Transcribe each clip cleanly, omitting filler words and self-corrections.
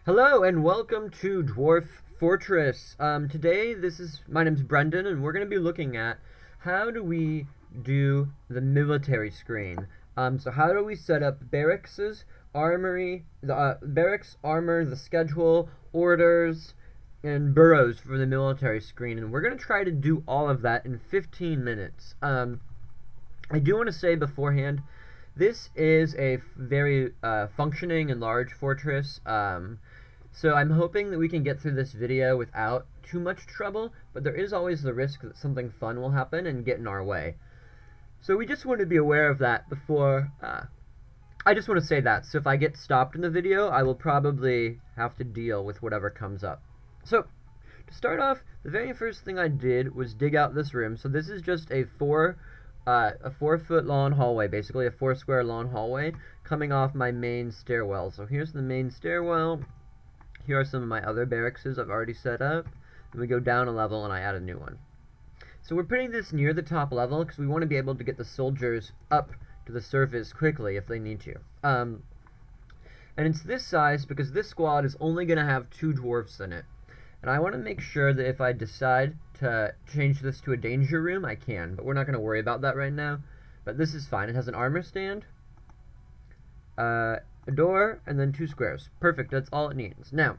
Hello and welcome to Dwarf Fortress. Today, my name's Brendan, and we're going to be looking at how do we do the military screen. So how do we set up barracks, armory, the barracks, armor, the schedule, orders, and burrows for the military screen, and we're going to try to do all of that in 15 minutes. I do want to say beforehand, this is a very functioning and large fortress. So I'm hoping that we can get through this video without too much trouble, but there is always the risk that something fun will happen and get in our way. So we just want to be aware of that before, I just want to say that. So if I get stopped in the video, I will probably have to deal with whatever comes up. So, to start off, the very first thing I did was dig out this room. So this is just a 4-foot long hallway, basically a 4 square long hallway coming off my main stairwell. So here's the main stairwell. Here are some of my other barracks I've already set up. Then we go down a level and I add a new one. So we're putting this near the top level because we want to be able to get the soldiers up to the surface quickly if they need to. And it's this size because this squad is only going to have 2 dwarfs in it. And I want to make sure that if I decide to change this to a danger room, I can. But we're not going to worry about that right now. But this is fine. It has an armor stand, a door, and then 2 squares. Perfect, that's all it needs. Now,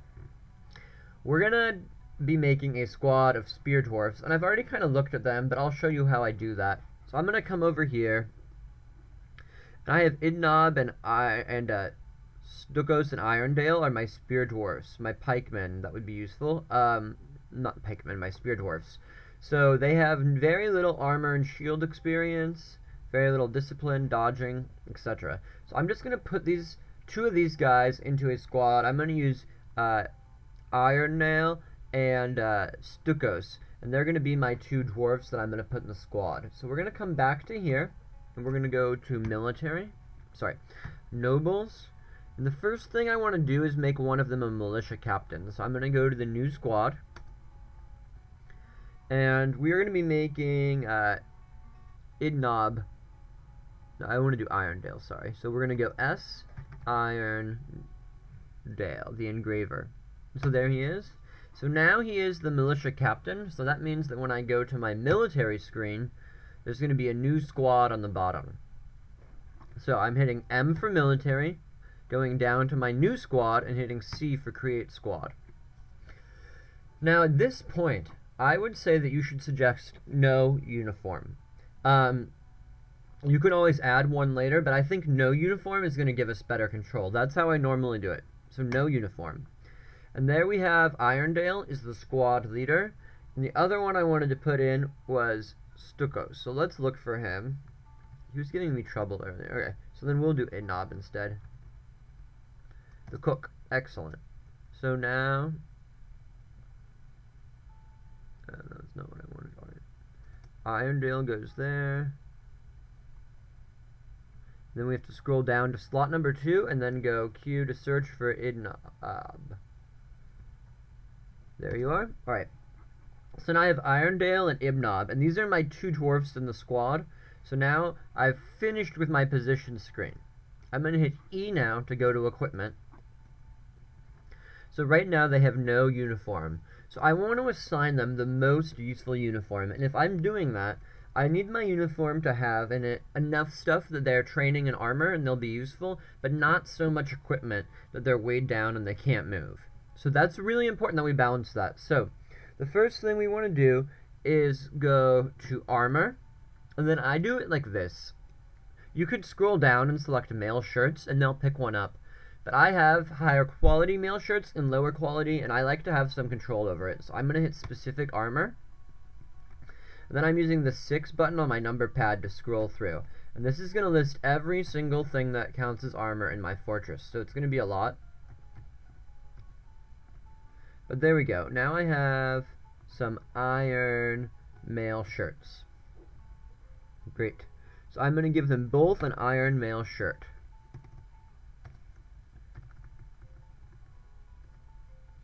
we're gonna be making a squad of spear dwarfs, and I've already kind of looked at them, but I'll show you how I do that. So I'm gonna come over here, and I have Idnob and Stukos and Irondale are my spear dwarfs. My pikemen, that would be useful. Not pikemen, my spear dwarfs. So they have very little armor and shield experience, very little discipline, dodging, etc. So I'm just gonna put 2 of these guys into a squad. I'm going to use Irondale and Stukos, and they're going to be my 2 dwarfs that I'm going to put in the squad. So we're going to come back to here, and we're going to go to nobles. And the first thing I want to do is make one of them a militia captain. So I'm going to go to the new squad, and we're going to be making Idnob. No, I want to do Irondale, sorry. So we're going to go S, Irondale, the engraver. So there he is. So now he is the militia captain, so that means that when I go to my military screen, there's going to be a new squad on the bottom. So I'm hitting M for military, going down to my new squad, and hitting C for create squad. Now at this point, I would say that you should suggest no uniform. You could always add one later, but I think no uniform is going to give us better control. That's how I normally do it. So no uniform. And there we have Irondale is the squad leader. And the other one I wanted to put in was Stukos. So let's look for him. He was giving me trouble earlier. Okay, so then we'll do Idnob instead. The cook. Excellent. So now... that's not what I wanted. Irondale goes there. Then we have to scroll down to slot number 2 and then go Q to search for Idnob. There you are. Alright. So now I have Irondale and Idnob, and these are my 2 dwarfs in the squad. So now I've finished with my position screen. I'm going to hit E now to go to equipment. So right now they have no uniform. So I want to assign them the most useful uniform, and if I'm doing that, I need my uniform to have in it enough stuff that they're training in armor and they'll be useful, but not so much equipment that they're weighed down and they can't move. So that's really important that we balance that. So the first thing we want to do is go to armor, and then I do it like this. You could scroll down and select male shirts and they'll pick one up. But I have higher quality male shirts and lower quality, and I like to have some control over it. So I'm going to hit specific armor. And then I'm using the 6 button on my number pad to scroll through. And this is going to list every single thing that counts as armor in my fortress. So it's going to be a lot. But there we go. Now I have some iron male shirts. Great. So I'm going to give them both an iron male shirt.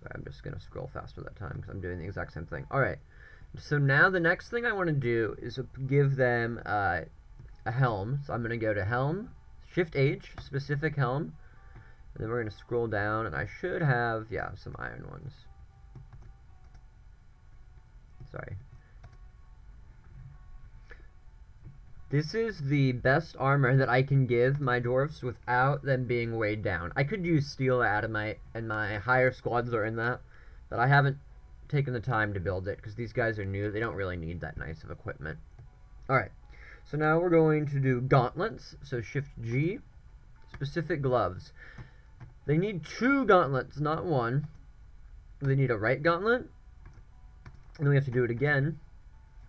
Sorry, I'm just going to scroll faster that time because I'm doing the exact same thing. Alright. So now the next thing I want to do is give them a helm. So I'm going to go to helm, Shift H, specific helm, And then we're going to scroll down, and I should have, yeah, some iron ones. Sorry. This is the best armor that I can give my dwarves without them being weighed down. I could use steel adamite, and my higher squads are in that, but I haven't taken the time to build it, because these guys are new. They don't really need that nice of equipment. Alright, so now we're going to do gauntlets, so Shift G, specific gloves. They need 2 gauntlets, not 1. They need a right gauntlet, and then we have to do it again,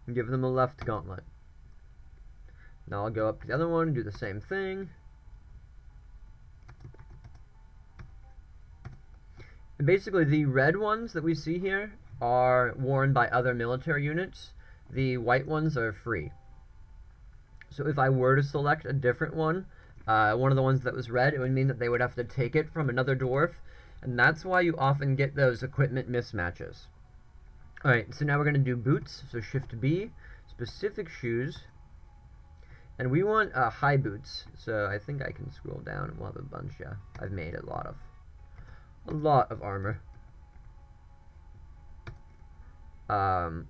and give them a left gauntlet. Now I'll go up to the other one and do the same thing. And basically the red ones that we see here are worn by other military units. The white ones are free. So if I were to select a different one of the ones that was red, it would mean that they would have to take it from another dwarf. And that's why you often get those equipment mismatches. Alright, so now we're going to do boots. So Shift B, specific shoes. And we want high boots, so I think I can scroll down and we'll have a bunch, yeah. I've made a lot of armor. And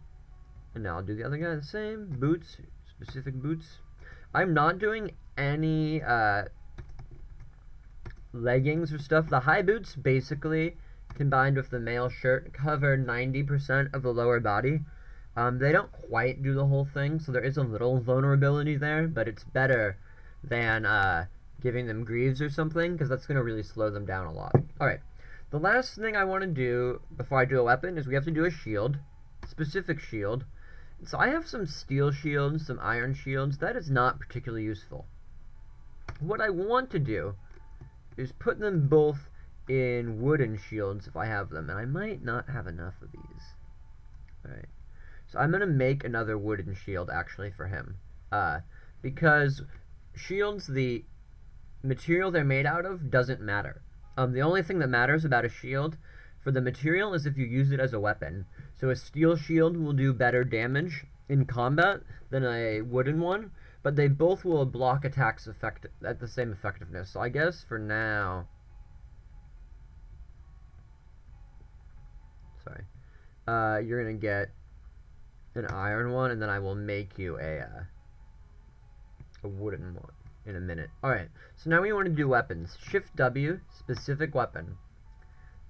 now I'll do the other guy the same. Boots, specific boots. I'm not doing any leggings or stuff. The high boots basically, combined with the mail shirt, cover 90% of the lower body. They don't quite do the whole thing, so there is a little vulnerability there, but it's better than giving them greaves or something, because that's going to really slow them down a lot. Alright, the last thing I want to do before I do a weapon is we have to do a shield, specific shield. So I have some steel shields, some iron shields. That is not particularly useful. What I want to do is put them both in wooden shields if I have them, and I might not have enough of these. Alright. So I'm going to make another wooden shield, actually, for him. Because shields, the material they're made out of doesn't matter. The only thing that matters about a shield for the material is if you use it as a weapon. So a steel shield will do better damage in combat than a wooden one, but they both will block attacks at the same effectiveness. So I guess for now... Sorry. You're going to get an iron one, and then I will make you a wooden one in a minute. Alright, so now we want to do weapons. Shift W, specific weapon.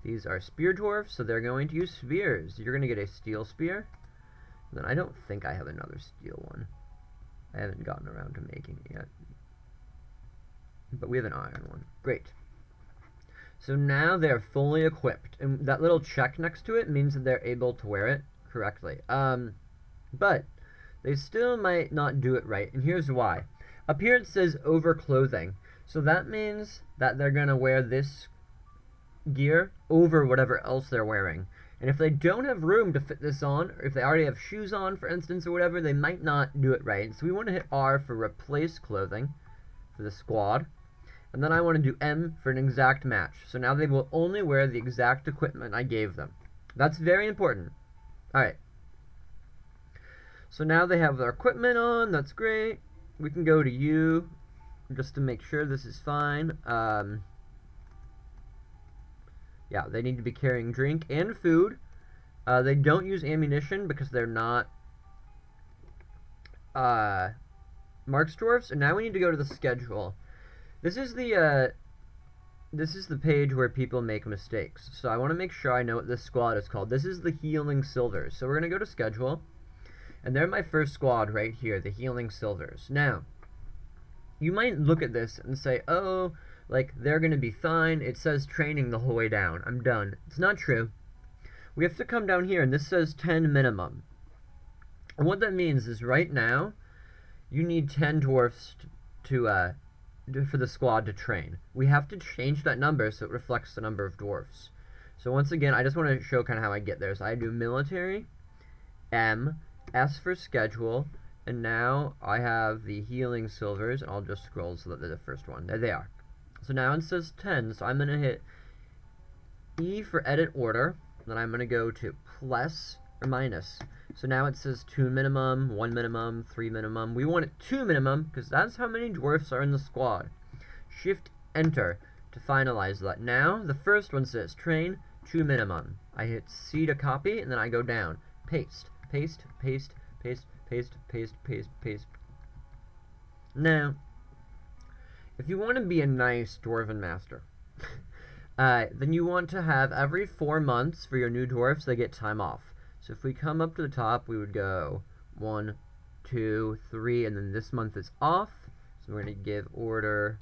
These are spear dwarfs, so they're going to use spears. You're going to get a steel spear. And then I don't think I have another steel one. I haven't gotten around to making it yet. But we have an iron one. Great. So now they're fully equipped, and that little check next to it means that they're able to wear it correctly. But they still might not do it right, and here's why. Up here it says over clothing, so that means that they're going to wear this gear over whatever else they're wearing. And if they don't have room to fit this on, or if they already have shoes on, for instance, or whatever, they might not do it right. So we want to hit R for replace clothing for the squad, and then I want to do M for an exact match. So now they will only wear the exact equipment I gave them. That's very important. Alright. So now they have their equipment on, that's great. We can go to U, just to make sure this is fine. Yeah, they need to be carrying drink and food. They don't use ammunition because they're not Marks dwarfs. And now we need to go to the schedule. This is the page where people make mistakes. So I want to make sure I know what this squad is called. This is the Healing Silvers. So we're going to go to schedule. And they're my first squad right here, the Healing Silvers. Now, you might look at this and say, oh, like, they're going to be fine. It says training the whole way down. I'm done. It's not true. We have to come down here, and this says 10 minimum. And what that means is right now, you need 10 dwarfs for the squad to train. We have to change that number so it reflects the number of dwarfs. So once again, I just want to show kind of how I get there. So I do military, M, S for schedule, and now I have the Healing Silvers, and I'll just scroll so that they're the first one. There they are. So now it says 10, so I'm going to hit E for edit order, then I'm going to go to plus or minus. So now it says 2 minimum, 1 minimum, 3 minimum. We want it 2 minimum, because that's how many dwarfs are in the squad. Shift Enter to finalize that. Now, the first one says train to minimum. I hit C to copy, and then I go down. Paste, paste, paste, paste, paste, paste, paste, paste. Now, if you want to be a nice Dwarven master, then you want to have every 4 months for your new dwarfs, they get time off. So if we come up to the top, we would go 1, 2, 3, and then this month is off. So we're going to give order.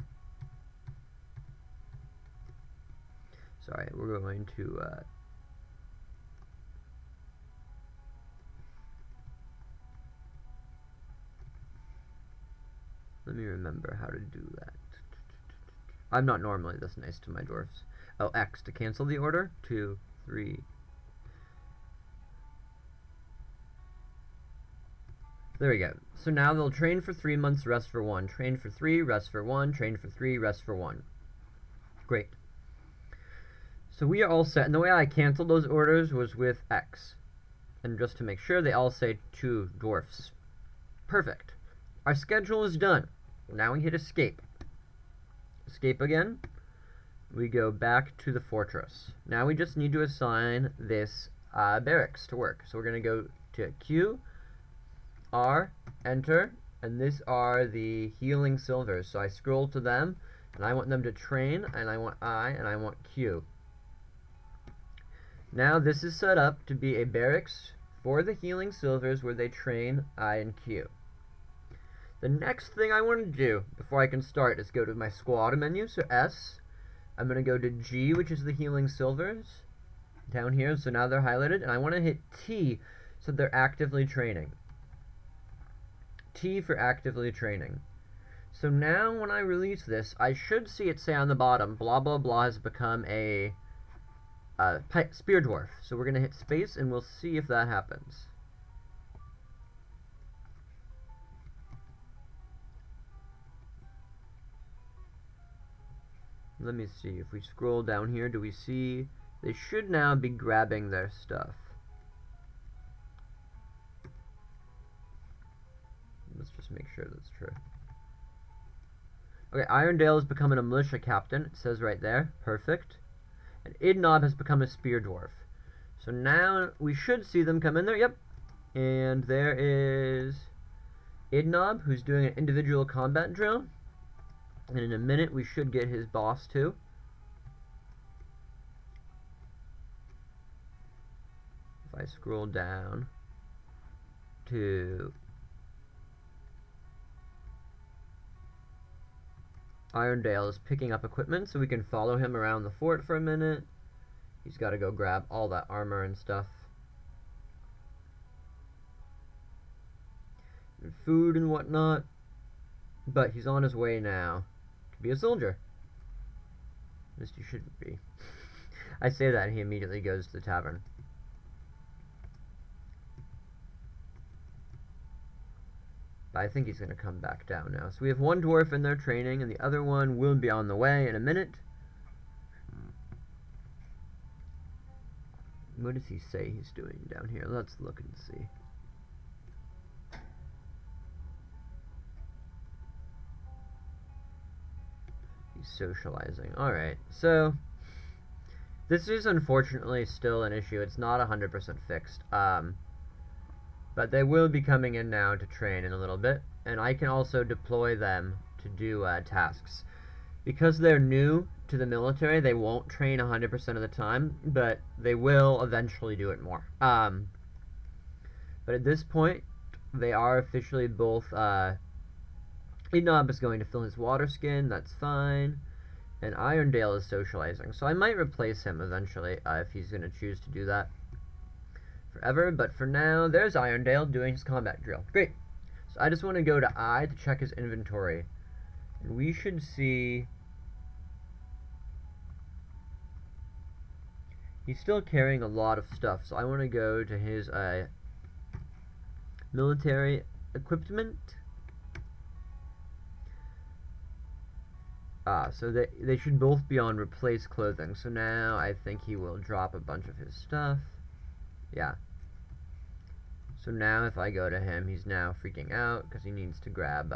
Sorry, we're going to let me remember how to do that. I'm not normally this nice to my dwarfs. Oh, X to cancel the order. 2, 3. There we go. So now they'll train for 3 months, rest for 1. Train for 3, rest for 1. Train for 3, rest for 1. Great. So we are all set. And the way I canceled those orders was with X. And just to make sure, they all say 2 dwarfs. Perfect. Our schedule is done. Now we hit escape. Escape again. We go back to the fortress. Now we just need to assign this barracks to work. So we're going to go to Q, R, enter, and these are the healing silvers. So I scroll to them, and I want them to train, and I want I, and I want Q. Now this is set up to be a barracks for the healing silvers where they train I and Q. The next thing I want to do before I can start is go to my squad menu, so S. I'm going to go to G, which is the healing silvers, down here, so now they're highlighted, and I want to hit T, so they're actively training. T for actively training. So now when I release this, I should see it say on the bottom, blah blah blah has become a spear dwarf. So we're going to hit space, and we'll see if that happens. Let me see, if we scroll down here, do we see, they should now be grabbing their stuff. Let's just make sure that's true. Okay, Irondale has become a militia captain, it says right there, perfect. And Idnob has become a spear dwarf. So now we should see them come in there, yep. And there is Idnob, who's doing an individual combat drill. And in a minute, we should get his boss, too. If I scroll down to Irondale is picking up equipment, so we can follow him around the fort for a minute. He's got to go grab all that armor and stuff. And food and whatnot. But he's on his way now to be a soldier. At least he shouldn't be. I say that and he immediately goes to the tavern. But I think he's going to come back down now. So we have one dwarf in there training, and the other one will be on the way in a minute. What does he say he's doing down here? Let's look and see. Socializing. Alright, so this is unfortunately still an issue. It's not 100% fixed. But they will be coming in now to train in a little bit. And I can also deploy them to do tasks. Because they're new to the military, they won't train 100% of the time, but they will eventually do it more. But at this point, they are officially both Idnob is going to fill his water skin, that's fine. And Irondale is socializing. So I might replace him eventually if he's going to choose to do that forever. But for now, there's Irondale doing his combat drill. Great. So I just want to go to I to check his inventory. And we should see... He's still carrying a lot of stuff. So I want to go to his military equipment. So they should both be on replace clothing. So now I think he will drop a bunch of his stuff. Yeah. So now if I go to him, he's now freaking out because he needs to grab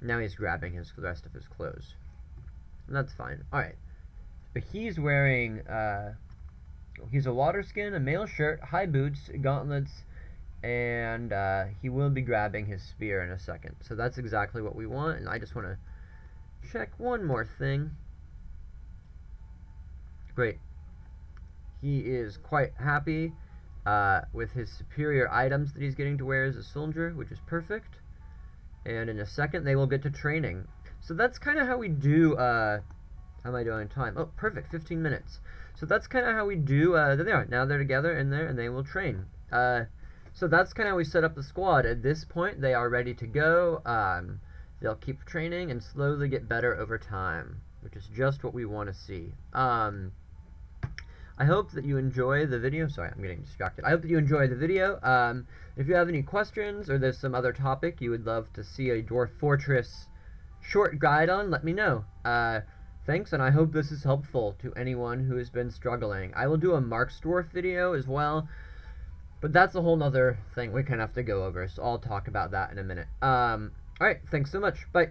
Now he's grabbing the rest of his clothes. And that's fine. Alright. But he's wearing, he's a water skin, a male shirt, high boots, gauntlets, and he will be grabbing his spear in a second. So that's exactly what we want, and I just want to check one more thing. Great. He is quite happy with his superior items that he's getting to wear as a soldier, which is perfect. And in a second, they will get to training. So that's kind of how we do, how am I doing in time? Oh, perfect, 15 minutes. So that's kind of how we do, there they are. Now they're together in there, and they will train. So that's kind of how we set up the squad. At this point, they are ready to go. They'll keep training and slowly get better over time, which is just what we want to see. I hope that you enjoy the video. Sorry, I'm getting distracted. I hope that you enjoy the video. If you have any questions or there's some other topic you would love to see a Dwarf Fortress short guide on, let me know. Thanks, and I hope this is helpful to anyone who has been struggling. I will do a Mark's Dwarf video as well, but that's a whole nother thing we kind of have to go over, so I'll talk about that in a minute. Alright, thanks so much. Bye.